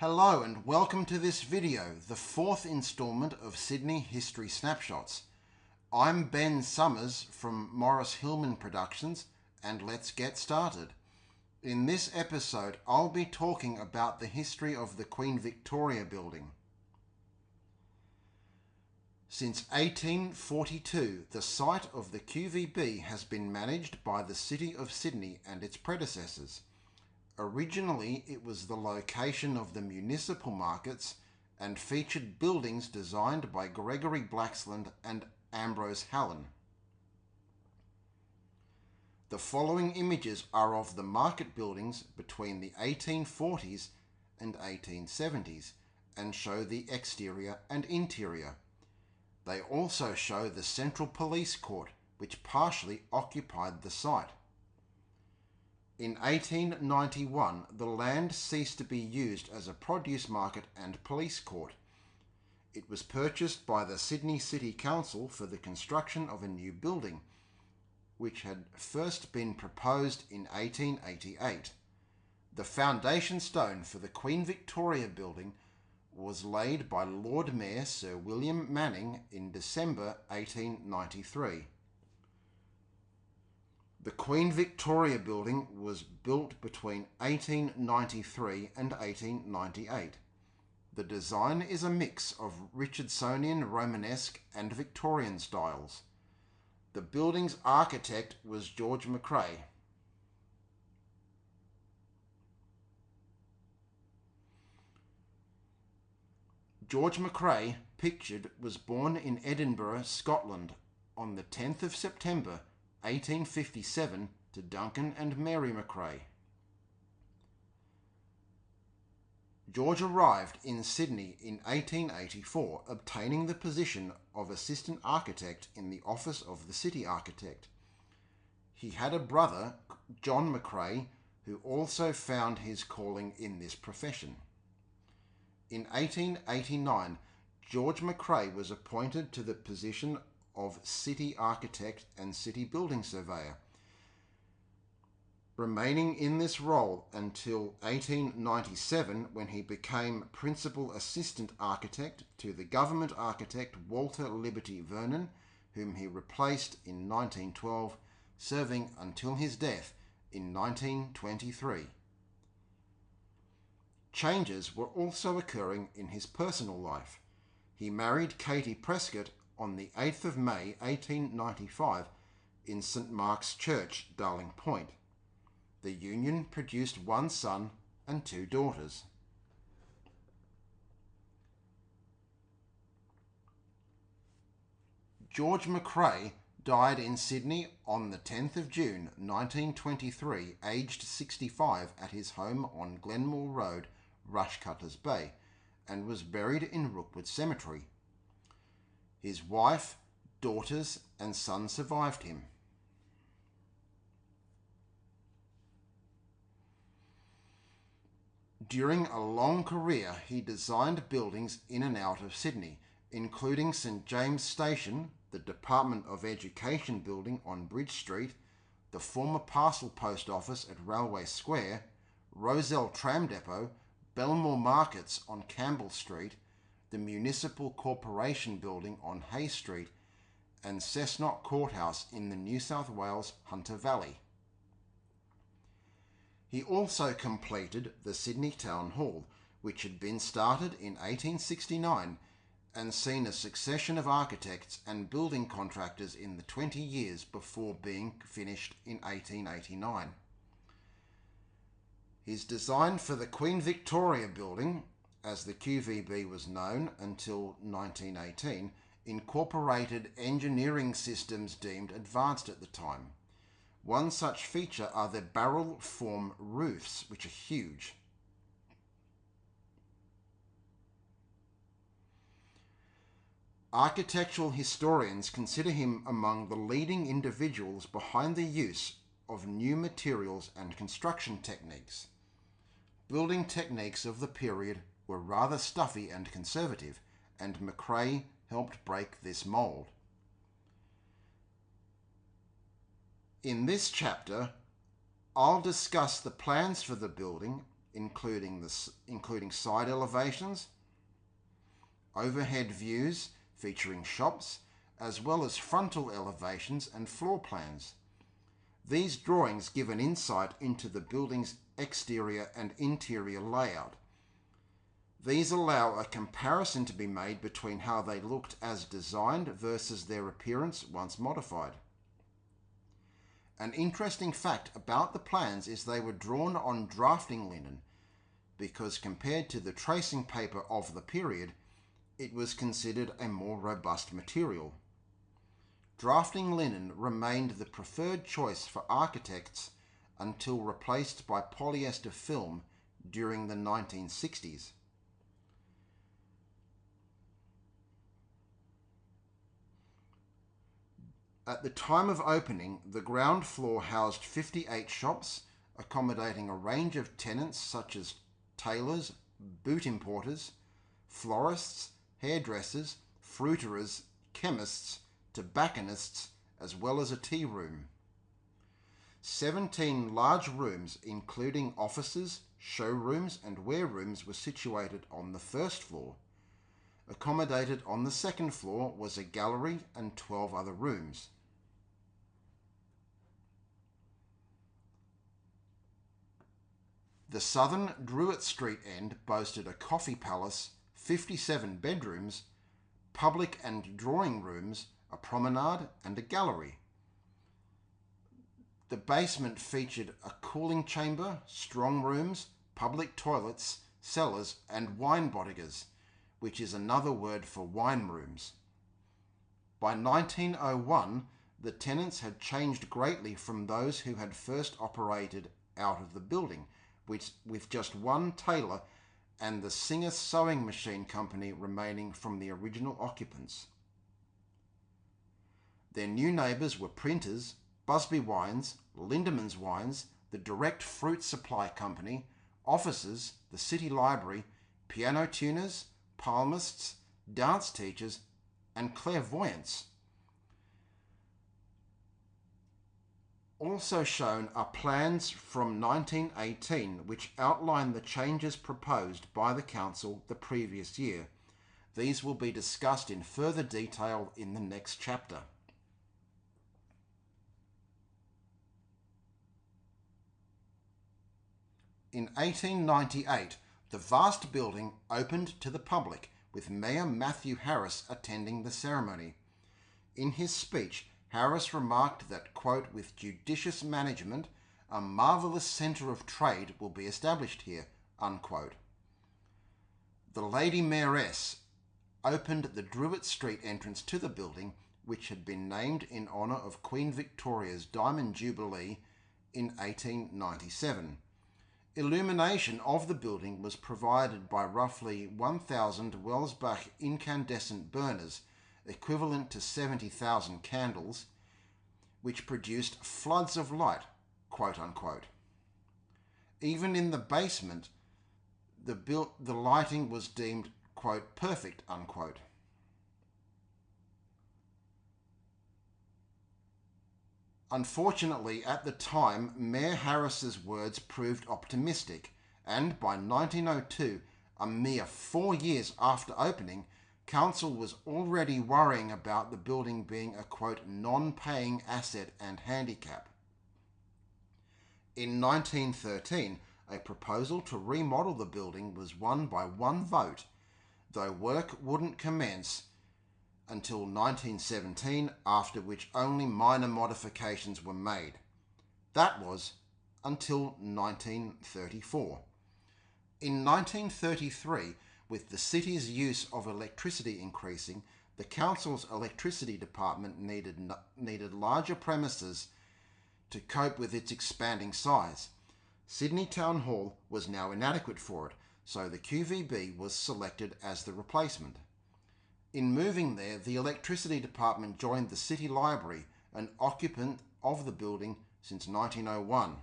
Hello and welcome to this video, the fourth installment of Sydney History Snapshots. I'm Ben Summers from Morris Hillman Productions, and let's get started. In this episode, I'll be talking about the history of the Queen Victoria Building. Since 1842, the site of the QVB has been managed by the City of Sydney and its predecessors. Originally, it was the location of the municipal markets and featured buildings designed by Gregory Blaxland and Ambrose Hallen. The following images are of the market buildings between the 1840s and 1870s and show the exterior and interior. They also show the Central Police Court, which partially occupied the site. In 1891, the land ceased to be used as a produce market and police court. It was purchased by the Sydney City Council for the construction of a new building, which had first been proposed in 1888. The foundation stone for the Queen Victoria Building was laid by Lord Mayor Sir William Manning in December 1893. The Queen Victoria Building was built between 1893 and 1898. The design is a mix of Richardsonian, Romanesque and Victorian styles. The building's architect was George McRae. George McRae, pictured, was born in Edinburgh, Scotland on the 10th of September 1857 to Duncan and Mary McRae. George arrived in Sydney in 1884, obtaining the position of assistant architect in the office of the city architect. He had a brother, John McRae, who also found his calling in this profession. In 1889, George McRae was appointed to the position of city architect and city building surveyor, remaining in this role until 1897, when he became principal assistant architect to the government architect Walter Liberty Vernon, whom he replaced in 1912, serving until his death in 1923. Changes were also occurring in his personal life. He married Katie Prescott on the 8th of May 1895 in St Mark's Church, Darling Point. The union produced one son and two daughters. George McRae died in Sydney on the 10th of June 1923, aged 65, at his home on Glenmore Road, Rushcutters Bay, and was buried in Rookwood Cemetery. His wife, daughters and son survived him. During a long career, he designed buildings in and out of Sydney, including St James Station, the Department of Education building on Bridge Street, the former Parcel Post Office at Railway Square, Rozelle Tram Depot, Belmore Markets on Campbell Street, the Municipal Corporation building on Hay Street, and Cessnock Courthouse in the New South Wales Hunter Valley. He also completed the Sydney Town Hall, which had been started in 1869 and seen a succession of architects and building contractors in the 20 years before being finished in 1889. His design for the Queen Victoria Building, as the QVB was known until 1918, incorporated engineering systems deemed advanced at the time. One such feature are the barrel form roofs, which are huge. Architectural historians consider him among the leading individuals behind the use of new materials and construction techniques. Building techniques of the period were rather stuffy and conservative, and McRae helped break this mould. In this chapter, I'll discuss the plans for the building including side elevations, overhead views featuring shops, as well as frontal elevations and floor plans. These drawings give an insight into the building's exterior and interior layout. These allow a comparison to be made between how they looked as designed versus their appearance once modified. An interesting fact about the plans is they were drawn on drafting linen because compared to the tracing paper of the period, it was considered a more robust material. Drafting linen remained the preferred choice for architects until replaced by polyester film during the 1960s. At the time of opening, the ground floor housed 58 shops, accommodating a range of tenants such as tailors, boot importers, florists, hairdressers, fruiterers, chemists, tobacconists, as well as a tea room. 17 large rooms, including offices, showrooms, and warerooms, were situated on the first floor. Accommodated on the second floor was a gallery and 12 other rooms. The southern Druitt Street end boasted a coffee palace, 57 bedrooms, public and drawing rooms, a promenade, and a gallery. The basement featured a cooling chamber, strong rooms, public toilets, cellars, and wine bodegas, which is another word for wine rooms. By 1901, the tenants had changed greatly from those who had first operated out of the building, with just one tailor and the Singer Sewing Machine Company remaining from the original occupants. Their new neighbours were printers, Busby Wines, Lindeman's Wines, the Direct Fruit Supply Company, offices, the City Library, piano tuners, palmists, dance teachers, and clairvoyants. Also shown are plans from 1918 which outline the changes proposed by the council the previous year. These will be discussed in further detail in the next chapter. In 1898, the vast building opened to the public, with Mayor Matthew Harris attending the ceremony. In his speech, Harris remarked that, quote, "with judicious management, a marvellous centre of trade will be established here," unquote. The Lady Mayoress opened the Druitt Street entrance to the building, which had been named in honour of Queen Victoria's Diamond Jubilee in 1897. Illumination of the building was provided by roughly 1,000 Welsbach incandescent burners, equivalent to 70,000 candles, which produced floods of light, quote unquote. Even in the basement, the lighting was deemed, quote, perfect, unquote. Unfortunately, at the time, Mayor Harris's words proved optimistic, and by 1902, a mere 4 years after opening, Council was already worrying about the building being a, quote, non-paying asset and handicap. In 1913, a proposal to remodel the building was won by one vote, though work wouldn't commence until 1917, after which only minor modifications were made. That was until 1934. In 1933, with the city's use of electricity increasing, the council's electricity department needed larger premises to cope with its expanding size. Sydney Town Hall was now inadequate for it, so the QVB was selected as the replacement. In moving there, the electricity department joined the City Library, an occupant of the building since 1901.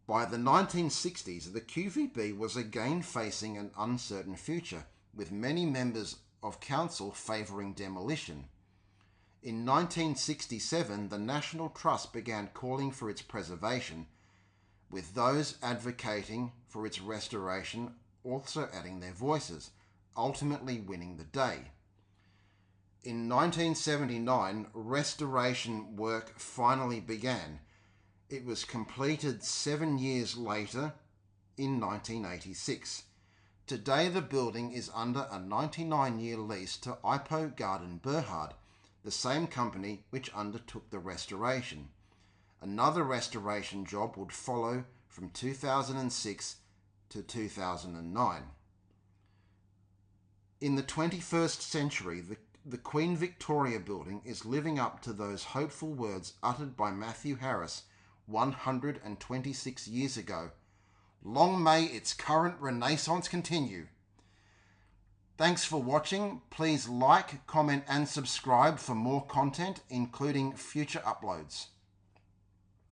By the 1960s, the QVB was again facing an uncertain future, with many members of council favouring demolition. In 1967, the National Trust began calling for its preservation, with those advocating for its restoration also adding their voices, ultimately winning the day. In 1979, restoration work finally began. It was completed 7 years later in 1986. Today the building is under a 99-year lease to Ipo Garden Berhard, the same company which undertook the restoration. Another restoration job would follow from 2006 to 2009. In the 21st century, the Queen Victoria building is living up to those hopeful words uttered by Matthew Harris 126 years ago. Long may its current renaissance continue. Thanks for watching. Please like, comment and subscribe for more content, including future uploads.